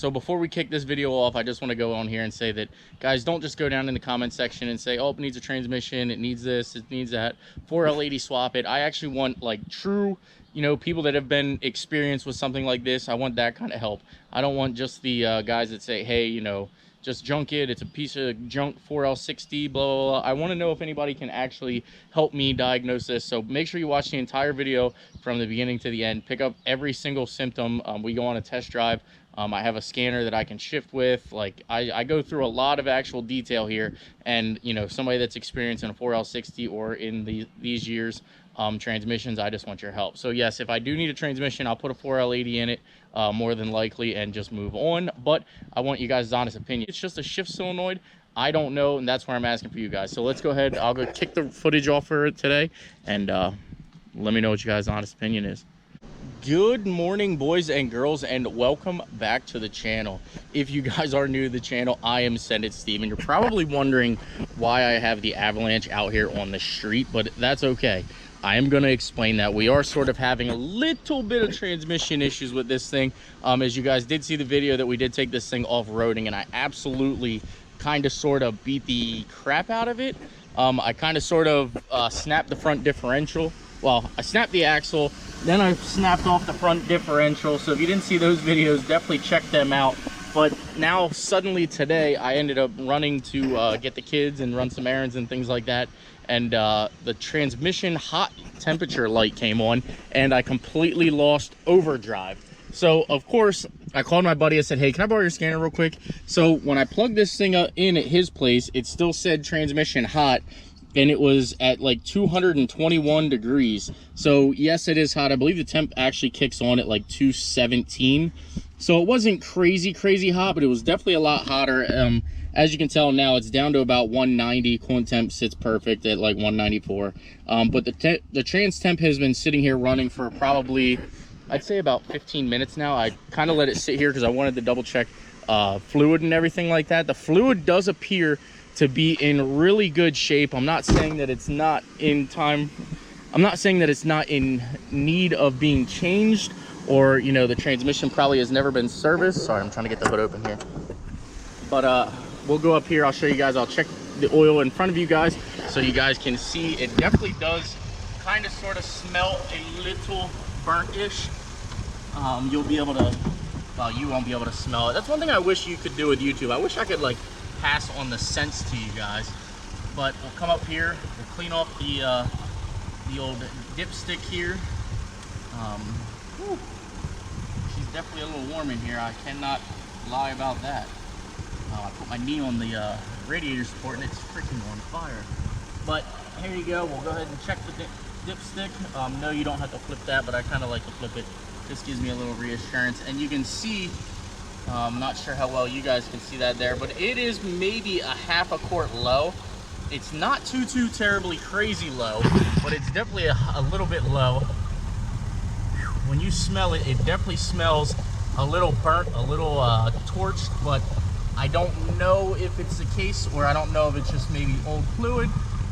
So before we kick this video off, I just want to go on here and say that, guys, don't just go down in the comment section and say, oh, it needs a transmission, it needs this, it needs that, 4L80 swap it. I actually want like true, you know, people that have been experienced with something like this. I want that kind of help. I don't want just the guys that say, hey, you know, just junk it, it's a piece of junk 4L60, blah, blah, blah. I want to know if anybody can actually help me diagnose this. So make sure you watch the entire video from the beginning to the end. Pick up every single symptom. We go on a test drive. I have a scanner that I can shift with. Like I go through a lot of actual detail here, and you know, somebody that's experienced in a 4L60 or in these years transmissions, I just want your help. So yes, if I do need a transmission, I'll put a 4L80 in it more than likely and just move on. But I want you guys' honest opinion. It's just a shift solenoid. I don't know, and that's where I'm asking for you guys. So let's go ahead. I'll go kick the footage off for it today, and let me know what you guys' honest opinion is. Good morning, boys and girls, and welcome back to the channel. If you guys are new to the channel, I am SendIt Steve, and you're probably wondering why I have the Avalanche out here on the street, but that's okay. I am going to explain that. We are sort of having a little bit of transmission issues with this thing. As you guys did see the video that we did take this thing off-roading, and I absolutely kind of sort of beat the crap out of it. I kind of sort of snapped the front differential. Well, I snapped the axle, then I snapped off the front differential. So if you didn't see those videos, definitely check them out. But now suddenly today, I ended up running to get the kids and run some errands and things like that. And the transmission hot temperature light came on, and I completely lost overdrive. So of course, I called my buddy. I said, hey, can I borrow your scanner real quick? So when I plugged this thing in at his place, it still said transmission hot, and it was at like 221 degrees. So yes, it is hot. I believe the temp actually kicks on at like 217. So it wasn't crazy hot, but it was definitely a lot hotter. As you can tell now, it's down to about 190. Coolant temp sits perfect at like 194. But the trans temp has been sitting here running for probably, I'd say about 15 minutes now. I kind of let it sit here because I wanted to double check fluid and everything like that. The fluid does appear to be in really good shape. I'm not saying that it's not in time. I'm not saying that it's not in need of being changed, or, you know, the transmission probably has never been serviced. Sorry, I'm trying to get the hood open here. But we'll go up here. I'll show you guys. I'll check the oil in front of you guys so you guys can see. It definitely does kind of sort of smell a little burnt-ish. You'll be able to, well, you won't be able to smell it. That's one thing I wish you could do with YouTube. I wish I could like pass on the scents to you guys. But we'll come up here, we'll clean off the old dipstick here. She's definitely a little warm in here. I cannot lie about that. I put my knee on the radiator support and it's freaking on fire. But here you go. We'll go ahead and check the dipstick. No, you don't have to flip that, but I kind of like to flip it. This gives me a little reassurance. And you can see, I'm not sure how well you guys can see that there, but it is maybe a half a quart low. It's not too terribly crazy low, but it's definitely a little bit low. When you smell it, it definitely smells a little burnt, a little torched, but I don't know if it's the case, or I don't know if it's just maybe old fluid.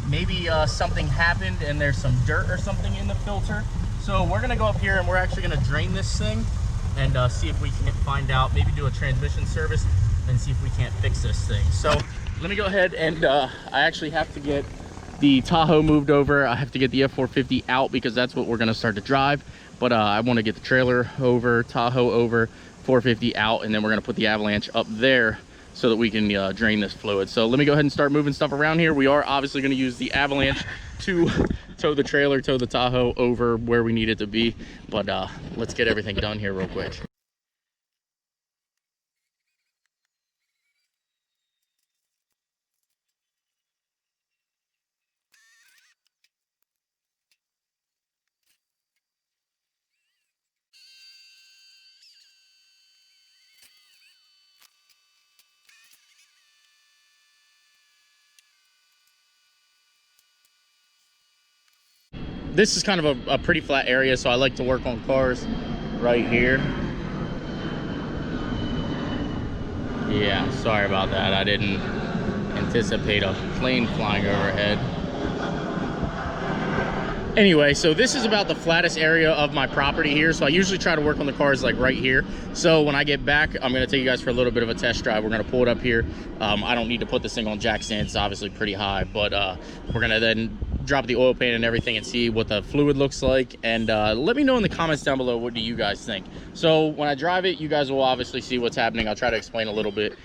Maybe something happened and there's some dirt or something in the filter. So we're gonna go up here and we're actually gonna drain this thing and see if we can find out, maybe do a transmission service and see if we can't fix this thing. So let me go ahead and I actually have to get the Tahoe moved over. I have to get the F450 out because that's what we're gonna start to drive. But I wanna get the trailer over, Tahoe over, 450 out, and then we're gonna put the Avalanche up there so that we can drain this fluid. So let me go ahead and start moving stuff around here. We are obviously gonna use the Avalanche to tow the trailer, tow the Tahoe over where we need it to be. But let's get everything done here real quick. This is kind of a pretty flat area, so I like to work on cars right here. Yeah, sorry about that. I didn't anticipate a plane flying overhead. Anyway, so this is about the flattest area of my property here. So I usually try to work on the cars like right here. So when I get back, I'm gonna take you guys for a little bit of a test drive. We're gonna pull it up here. I don't need to put this thing on jack stands, it's obviously pretty high, but we're gonna then drop the oil pan and everything and see what the fluid looks like. And let me know in the comments down below, what do you guys think? So when I drive it, you guys will obviously see what's happening. I'll try to explain a little bit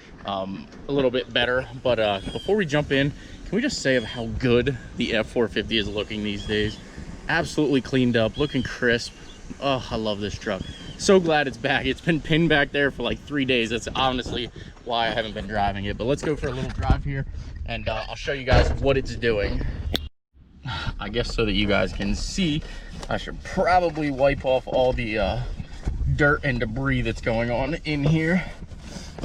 better. But before we jump in, can we just say of how good the F450 is looking these days? Absolutely cleaned up, looking crisp. Oh, I love this truck. So glad it's back. It's been pinned back there for like 3 days. That's honestly why I haven't been driving it. But let's go for a little drive here, and I'll show you guys what it's doing. I guess so that you guys can see, I should probably wipe off all the dirt and debris that's going on in here.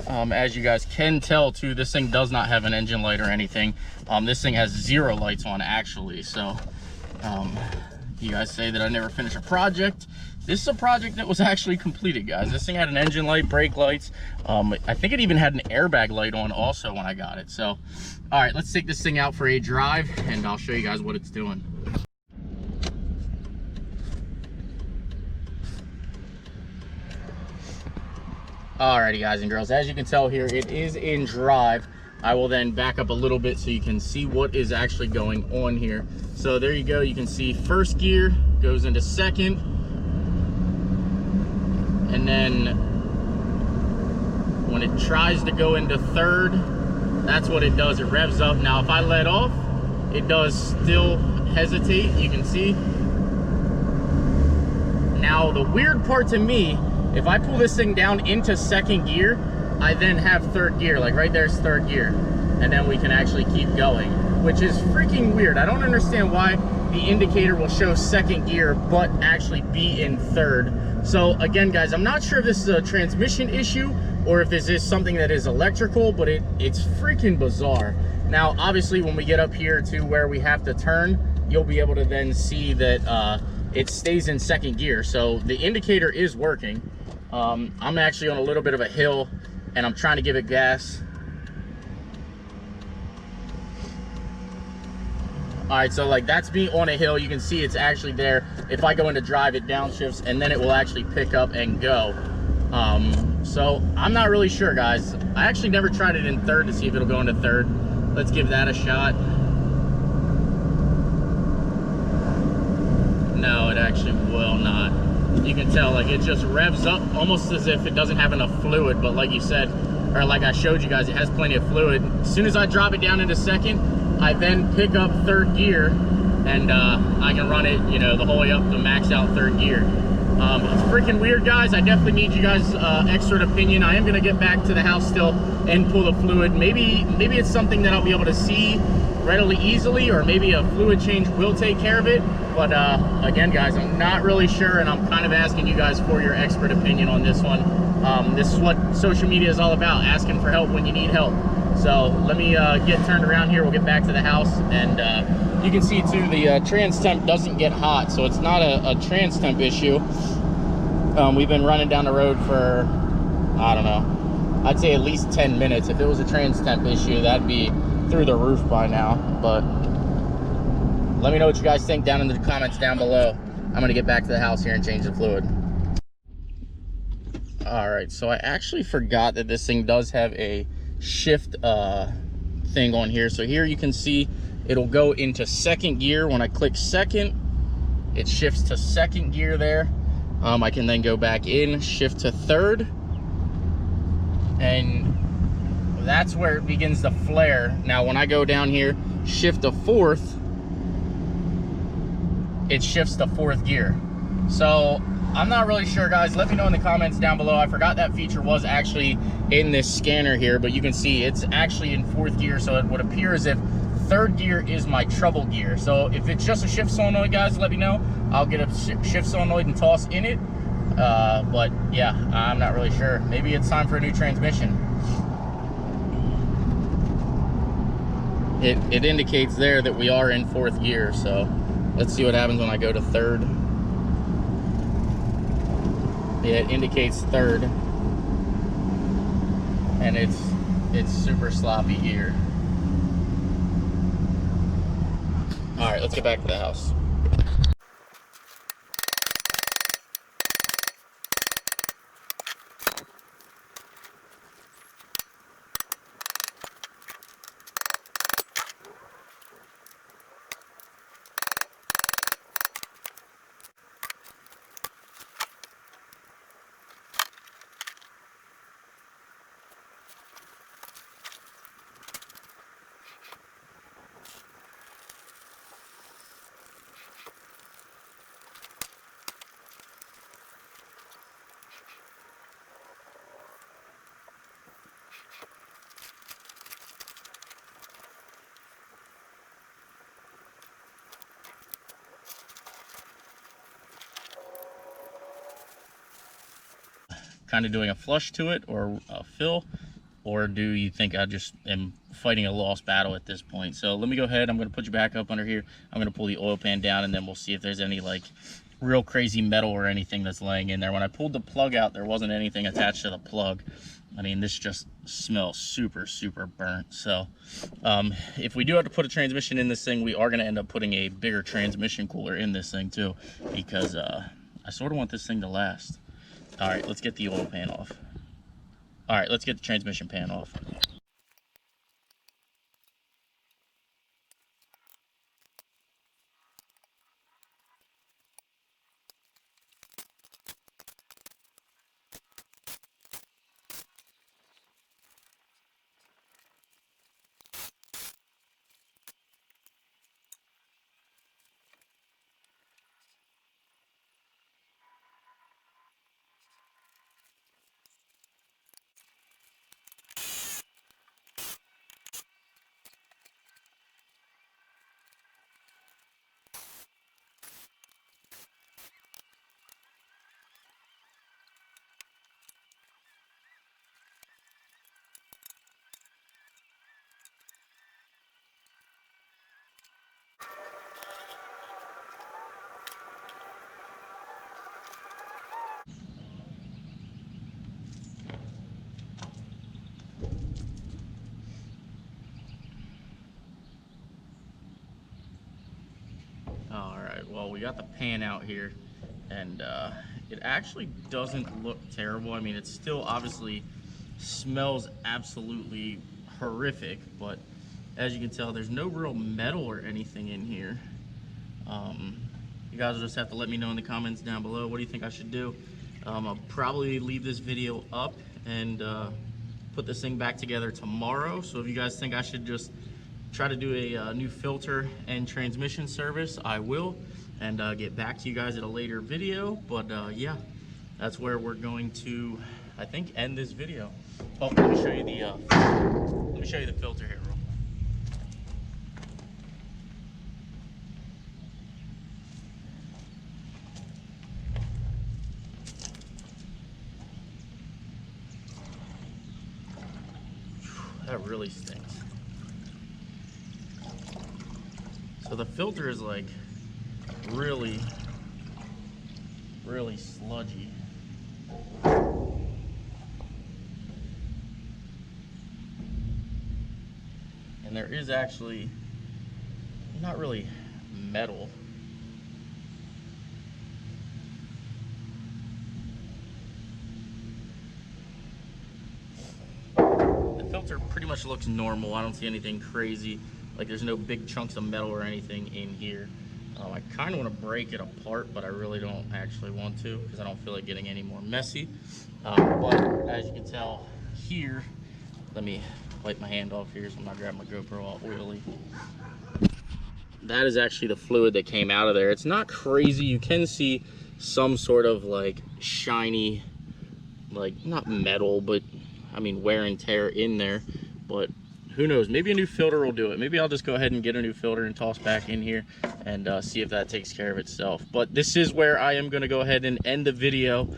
As you guys can tell too, this thing does not have an engine light or anything. This thing has 0 lights on actually. So you guys say that I never finish a project. This is a project that was actually completed, guys. This thing had an engine light, brake lights. I think it even had an airbag light on also when I got it. So all right, let's take this thing out for a drive and I'll show you guys what it's doing. Alrighty guys and girls, as you can tell here, it is in drive. I will then back up a little bit so you can see what is actually going on here. So there you go, you can see first gear goes into second, and then when it tries to go into third, that's what it does, it revs up. Now if I let off, it does still hesitate, you can see. Now the weird part to me, if I pull this thing down into second gear, I then have third gear, like right there's third gear, and then we can actually keep going, which is freaking weird. I don't understand why the indicator will show second gear but actually be in third. So again guys, I'm not sure if this is a transmission issue or if this is something that is electrical, but it's freaking bizarre. Now obviously when we get up here to where we have to turn, you'll be able to then see that it stays in second gear. So the indicator is working. I'm actually on a little bit of a hill and I'm trying to give it gas. All right, so like that's me on a hill. You can see it's actually there. If I go into drive, it downshifts and then it will actually pick up and go. So I'm not really sure, guys. I actually never tried it in third to see if it'll go into third. Let's give that a shot. No, it actually will not. You can tell like it just revs up almost as if it doesn't have enough fluid, but like you said, or like I showed you guys, it has plenty of fluid. As soon as I drop it down into second, I then pick up third gear and I can run it, you know, the whole way up to max out third gear. It's freaking weird, guys. I definitely need you guys' expert opinion. I am gonna get back to the house still and pull the fluid. Maybe it's something that I'll be able to see readily easily, or maybe a fluid change will take care of it. But again guys, I'm not really sure, and I'm kind of asking you guys for your expert opinion on this one. This is what social media is all about, asking for help when you need help. So let me get turned around here. We'll get back to the house, and you can see too the trans temp doesn't get hot, so it's not a trans temp issue. We've been running down the road for, I don't know, I'd say at least 10 minutes. If it was a trans temp issue, that'd be through the roof by now. But let me know what you guys think down in the comments down below. I'm gonna get back to the house here and change the fluid. All right, so I actually forgot that this thing does have a shift thing on here. So here you can see it'll go into second gear. When I click second, it shifts to second gear there. I can then go back in, shift to third, and that's where it begins to flare. Now when I go down here, shift to fourth, it shifts to fourth gear. So I'm not really sure, guys. Let me know in the comments down below. I forgot that feature was actually in this scanner here, but you can see it's actually in fourth gear, so it would appear as if third gear is my trouble gear. So if it's just a shift solenoid, guys, let me know. I'll get a shift solenoid and toss in it. But yeah, I'm not really sure. Maybe it's time for a new transmission. It indicates there that we are in fourth gear, so let's see what happens when I go to third. Yeah, it indicates third, and it's super sloppy gear. All right, let's get back to the house. kind of doing a flush to it or a fill, or do you think I just am fighting a lost battle at this point? So let me go ahead. I'm going to put you back up under here. I'm going to pull the oil pan down, and then we'll see if there's any like real crazy metal or anything that's laying in there. When I pulled the plug out, there wasn't anything attached to the plug. I mean, this just smells super, super burnt. So if we do have to put a transmission in this thing, we are going to end up putting a bigger transmission cooler in this thing too, because I sort of want this thing to last. All right, let's get the oil pan off. All right, let's get the transmission pan off. All right, well, we got the pan out here, and it actually doesn't look terrible. I mean, it still obviously smells absolutely horrific, but as you can tell, there's no real metal or anything in here. You guys will just have to let me know in the comments down below. What do you think I should do? I'll probably leave this video up and put this thing back together tomorrow. So if you guys think I should just try to do a new filter and transmission service, I will, and get back to you guys at a later video. But yeah, that's where we're going to, I think, end this video. Oh, let me show you the filter here real quick. That really stinks. So the filter is like really, really sludgy. And there is actually not really metal. The filter pretty much looks normal. I don't see anything crazy. Like, there's no big chunks of metal or anything in here. I kind of want to break it apart, but I really don't actually want to because I don't feel like getting any more messy. But as you can tell here, let me wipe my hand off here so I'm not grabbing my GoPro all oily. That is actually the fluid that came out of there. It's not crazy. You can see some sort of like shiny, like not metal, but I mean wear and tear in there. But who knows, maybe a new filter will do it. Maybe I'll just go ahead and get a new filter and toss back in here and see if that takes care of itself. But this is where I am going to go ahead and end the video.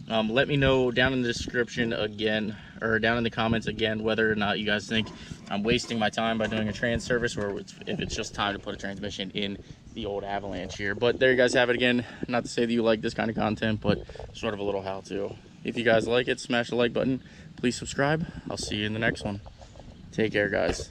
Let me know down in the description again, or down in the comments again, whether or not you guys think I'm wasting my time by doing a trans service, or if it's just time to put a transmission in the old Avalanche here. But there you guys have it again. Not to say that you like this kind of content, but sort of a little how-to. If you guys like it, smash the like button. Please subscribe. I'll see you in the next one. Take care, guys.